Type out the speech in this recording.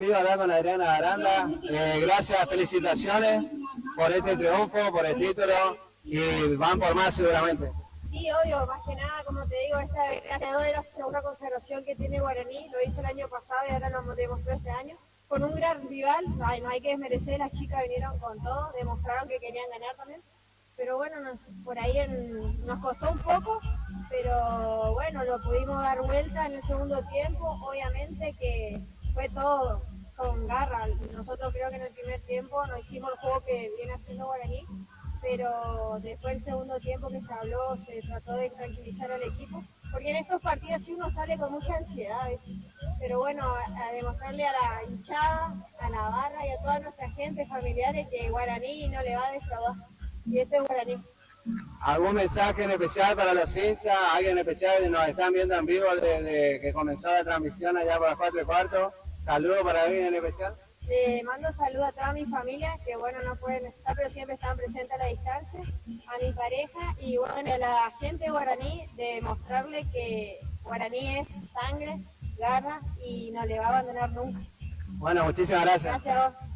Vivo acá con Adriana Aranda. Gracias, felicitaciones por este triunfo, por el título y van por más seguramente. Sí, obvio, más que nada, como te digo, esta es la segunda consagración que tiene Guaraní, lo hizo el año pasado y ahora lo demostró este año. Con un gran rival, no hay que desmerecer, las chicas vinieron con todo, demostraron que querían ganar también. Pero bueno, por ahí nos costó un poco, pero bueno, lo pudimos dar vuelta en el segundo tiempo. Obviamente que fue todo con garra. Nosotros creo que en el primer tiempo no hicimos el juego que viene haciendo Guaraní, pero después del segundo tiempo que se habló, se trató de tranquilizar al equipo, porque en estos partidos sí uno sale con mucha ansiedad, ¿ves? Pero bueno, a demostrarle a la hinchada, a la barra y a toda nuestra gente, familiares, que Guaraní no le va a defraudar. Y este es Guaraní. ¿Algún mensaje en especial para los hinchas? ¿Alguien en especial que nos están viendo en vivo desde que comenzó la transmisión allá por las 4:15? ¿Saludos para alguien en especial? Le mando saludos a toda mi familia, que bueno, no pueden estar, pero siempre están presentes a la distancia, a mi pareja y bueno, a la gente de Guaraní, de mostrarle que Guaraní es sangre, garra y no le va a abandonar nunca. Bueno, muchísimas gracias. Gracias a vos.